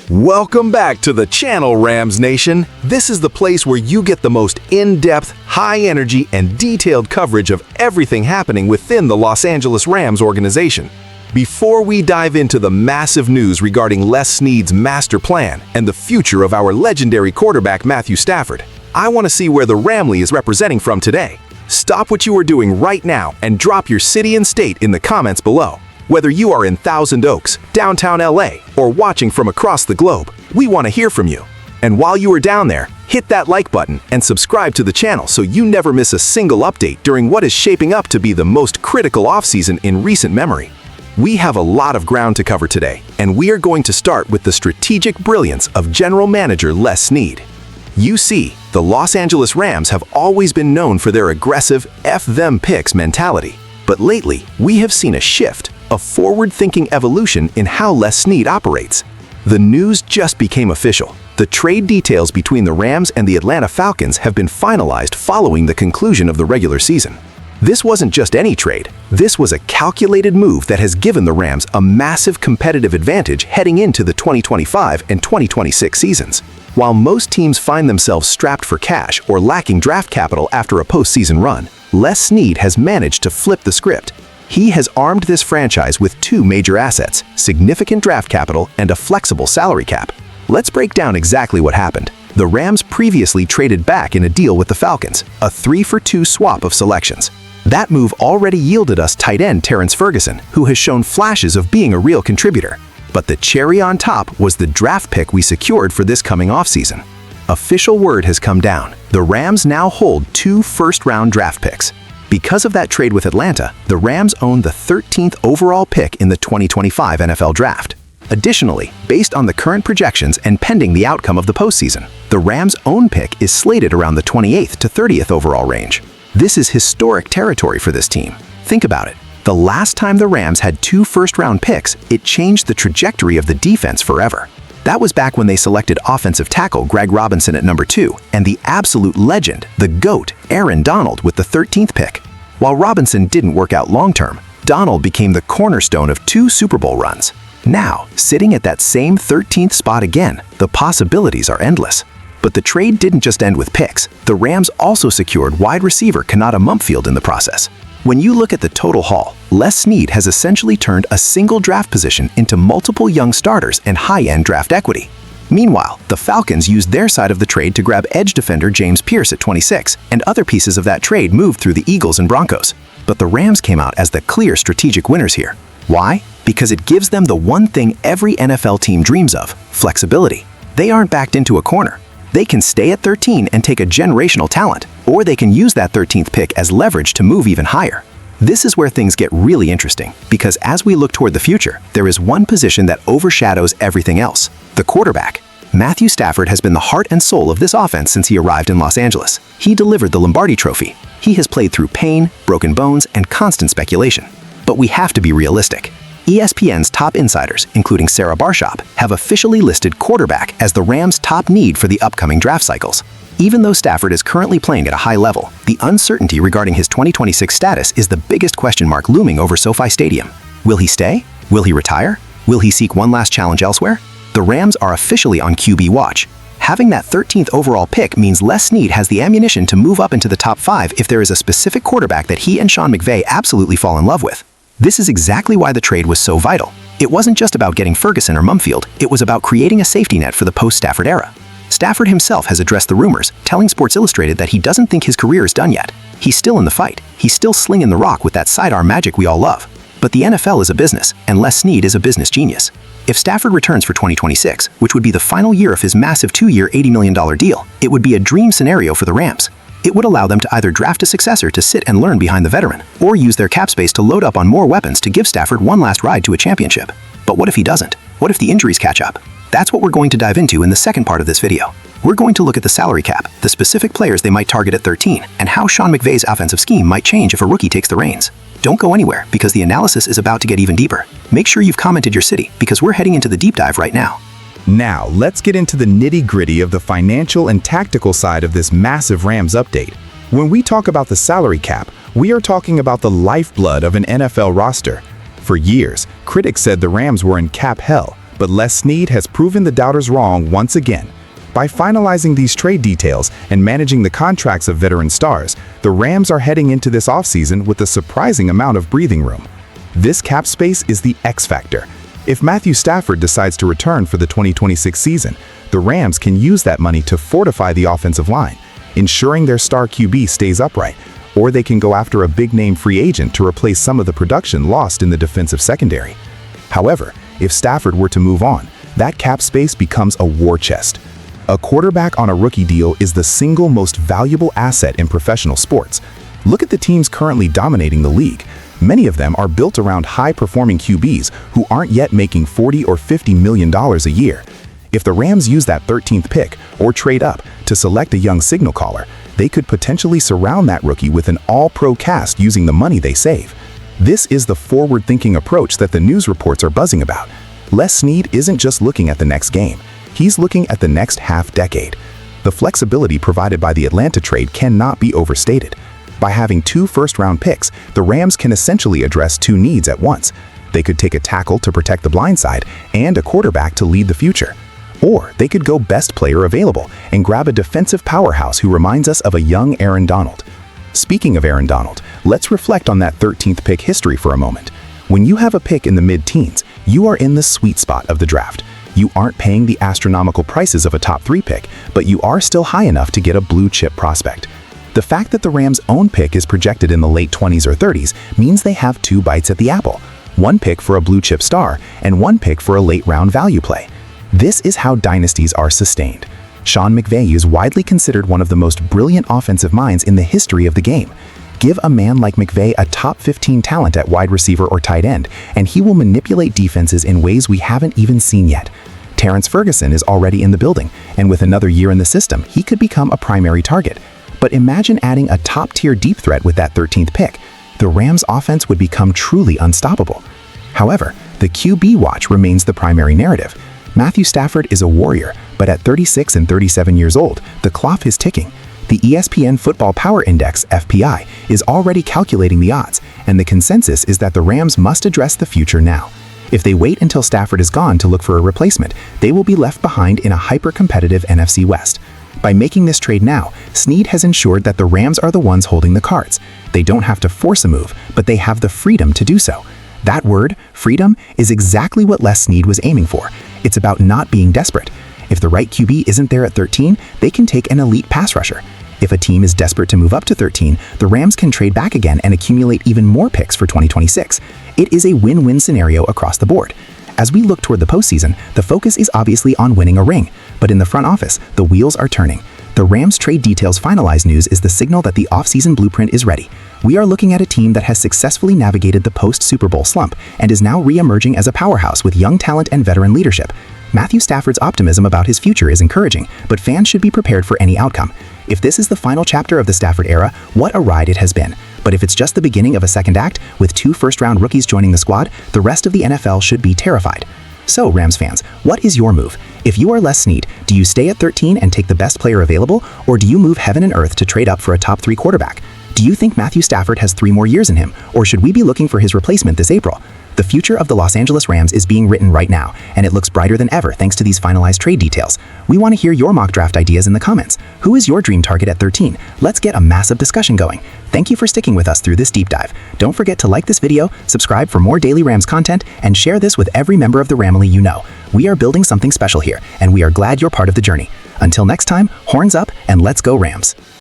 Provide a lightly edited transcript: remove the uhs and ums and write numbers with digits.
Welcome back to the channel, Rams Nation. This is the place where you get the most in-depth, high-energy, and detailed coverage of everything happening within the Los Angeles Rams organization. Before we dive into the massive news regarding Les Snead's master plan and the future of our legendary quarterback Matthew Stafford, I want to see where the Ramley is representing from today. Stop what you are doing right now and drop your city and state in the comments below. Whether you are in Thousand Oaks, downtown LA, or watching from across the globe, we want to hear from you. And while you are down there, hit that like button and subscribe to the channel so you never miss a single update during what is shaping up to be the most critical offseason in recent memory. We have a lot of ground to cover today, and we are going to start with the strategic brilliance of General Manager Les Snead. You see, the Los Angeles Rams have always been known for their aggressive F-them picks mentality. But lately, we have seen a shift, a forward-thinking evolution in how Les Snead operates. The news just became official. The trade details between the Rams and the Atlanta Falcons have been finalized following the conclusion of the regular season. This wasn't just any trade. This was a calculated move that has given the Rams a massive competitive advantage heading into the 2025 and 2026 seasons. While most teams find themselves strapped for cash or lacking draft capital after a postseason run, Les Snead has managed to flip the script. He has armed this franchise with two major assets, significant draft capital and a flexible salary cap. Let's break down exactly what happened. The Rams previously traded back in a deal with the Falcons, a 3-for-2 swap of selections. That move already yielded us tight end Terrence Ferguson, who has shown flashes of being a real contributor. But the cherry on top was the draft pick we secured for this coming offseason. Official word has come down. The Rams now hold 2 first-round draft picks. Because of that trade with Atlanta, the Rams own the 13th overall pick in the 2025 NFL Draft. Additionally, based on the current projections and pending the outcome of the postseason, the Rams' own pick is slated around the 28th to 30th overall range. This is historic territory for this team. Think about it. The last time the Rams had 2 first-round picks, it changed the trajectory of the defense forever. That was back when they selected offensive tackle Greg Robinson at number 2 and the absolute legend, the GOAT, Aaron Donald with the 13th pick. While Robinson didn't work out long-term, Donald became the cornerstone of 2 Super Bowl runs. Now, sitting at that same 13th spot again, the possibilities are endless. But the trade didn't just end with picks. The Rams also secured wide receiver Kanata Mumpfield in the process. When you look at the total haul, Les Snead has essentially turned a single draft position into multiple young starters and high-end draft equity. Meanwhile, the Falcons used their side of the trade to grab edge defender James Pierce at 26, and other pieces of that trade moved through the Eagles and Broncos. But the Rams came out as the clear strategic winners here. Why? Because it gives them the one thing every NFL team dreams of: flexibility. They aren't backed into a corner. They can stay at 13 and take a generational talent, or they can use that 13th pick as leverage to move even higher. This is where things get really interesting, because as we look toward the future, there is one position that overshadows everything else: the quarterback. Matthew Stafford has been the heart and soul of this offense since he arrived in Los Angeles. He delivered the Lombardi Trophy. He has played through pain, broken bones, and constant speculation. But we have to be realistic. ESPN's top insiders, including Sarah Barshop, have officially listed quarterback as the Rams' top need for the upcoming draft cycles. Even though Stafford is currently playing at a high level, the uncertainty regarding his 2026 status is the biggest question mark looming over SoFi Stadium. Will he stay? Will he retire? Will he seek one last challenge elsewhere? The Rams are officially on QB watch. Having that 13th overall pick means Les Snead has the ammunition to move up into the top 5 if there is a specific quarterback that he and Sean McVay absolutely fall in love with. This is exactly why the trade was so vital. It wasn't just about getting Ferguson or Mumpfield, it was about creating a safety net for the post-Stafford era. Stafford himself has addressed the rumors, telling Sports Illustrated that he doesn't think his career is done yet. He's still in the fight. He's still slinging the rock with that sidearm magic we all love. But the NFL is a business, and Les Snead is a business genius. If Stafford returns for 2026, which would be the final year of his massive 2-year, $80 million deal, it would be a dream scenario for the Rams. It would allow them to either draft a successor to sit and learn behind the veteran, or use their cap space to load up on more weapons to give Stafford one last ride to a championship. But what if he doesn't? What if the injuries catch up? That's what we're going to dive into in the second part of this video. We're going to look at the salary cap, the specific players they might target at 13, and how Sean McVay's offensive scheme might change if a rookie takes the reins. Don't go anywhere, because the analysis is about to get even deeper. Make sure you've commented your city, because we're heading into the deep dive right now. Now, let's get into the nitty-gritty of the financial and tactical side of this massive Rams update. When we talk about the salary cap, we are talking about the lifeblood of an NFL roster. For years, critics said the Rams were in cap hell, But Les Snead has proven the doubters wrong once again. By finalizing these trade details and managing the contracts of veteran stars, the Rams are heading into this offseason with a surprising amount of breathing room. This cap space is the X factor. If Matthew Stafford decides to return for the 2026 season, the Rams can use that money to fortify the offensive line, ensuring their star QB stays upright, or they can go after a big-name free agent to replace some of the production lost in the defensive secondary. However, if Stafford were to move on, that cap space becomes a war chest. A quarterback on a rookie deal is the single most valuable asset in professional sports. Look at the teams currently dominating the league. Many of them are built around high-performing QBs who aren't yet making $40 or $50 million a year. If the Rams use that 13th pick or trade up to select a young signal caller, they could potentially surround that rookie with an all-pro cast using the money they save. This is the forward-thinking approach that the news reports are buzzing about. Les Snead isn't just looking at the next game. He's looking at the next half-decade. The flexibility provided by the Atlanta trade cannot be overstated. By having 2 first-round picks, the Rams can essentially address 2 needs at once. They could take a tackle to protect the blind side and a quarterback to lead the future. Or they could go best player available and grab a defensive powerhouse who reminds us of a young Aaron Donald. Speaking of Aaron Donald, let's reflect on that 13th pick history for a moment. When you have a pick in the mid-teens, you are in the sweet spot of the draft. You aren't paying the astronomical prices of a top 3 pick, but you are still high enough to get a blue-chip prospect. The fact that the Rams' own pick is projected in the late 20s or 30s means they have 2 bites at the apple. 1 pick for a blue-chip star and 1 pick for a late-round value play. This is how dynasties are sustained. Sean McVay is widely considered one of the most brilliant offensive minds in the history of the game. Give a man like McVay a top 15 talent at wide receiver or tight end, and he will manipulate defenses in ways we haven't even seen yet. Terrence Ferguson is already in the building, and with another year in the system, he could become a primary target. But imagine adding a top-tier deep threat with that 13th pick. The Rams' offense would become truly unstoppable. However, the QB watch remains the primary narrative. Matthew Stafford is a warrior, but at 36 and 37 years old, the clock is ticking. The ESPN Football Power Index, FPI, is already calculating the odds, and the consensus is that the Rams must address the future now. If they wait until Stafford is gone to look for a replacement, they will be left behind in a hyper-competitive NFC West. By making this trade now, Snead has ensured that the Rams are the ones holding the cards. They don't have to force a move, but they have the freedom to do so. That word, freedom, is exactly what Les Snead was aiming for. It's about not being desperate. If the right QB isn't there at 13, they can take an elite pass rusher. If a team is desperate to move up to 13, the Rams can trade back again and accumulate even more picks for 2026. It is a win-win scenario across the board. As we look toward the postseason, the focus is obviously on winning a ring, but in the front office, the wheels are turning. The Rams trade details finalized news is the signal that the offseason blueprint is ready. We are looking at a team that has successfully navigated the post-Super Bowl slump and is now re-emerging as a powerhouse with young talent and veteran leadership. Matthew Stafford's optimism about his future is encouraging, but fans should be prepared for any outcome. If this is the final chapter of the Stafford era, what a ride it has been. But if it's just the beginning of a second act, with 2 first-round rookies joining the squad, the rest of the NFL should be terrified. So, Rams fans, what is your move? If you are Les Snead, do you stay at 13 and take the best player available, or do you move heaven and earth to trade up for a top 3 quarterback? Do you think Matthew Stafford has 3 more years in him, or should we be looking for his replacement this April? The future of the Los Angeles Rams is being written right now, and it looks brighter than ever thanks to these finalized trade details. We want to hear your mock draft ideas in the comments. Who is your dream target at 13? Let's get a massive discussion going. Thank you for sticking with us through this deep dive. Don't forget to like this video, subscribe for more daily Rams content, and share this with every member of the Ramily you know. We are building something special here, and we are glad you're part of the journey. Until next time, horns up and let's go Rams.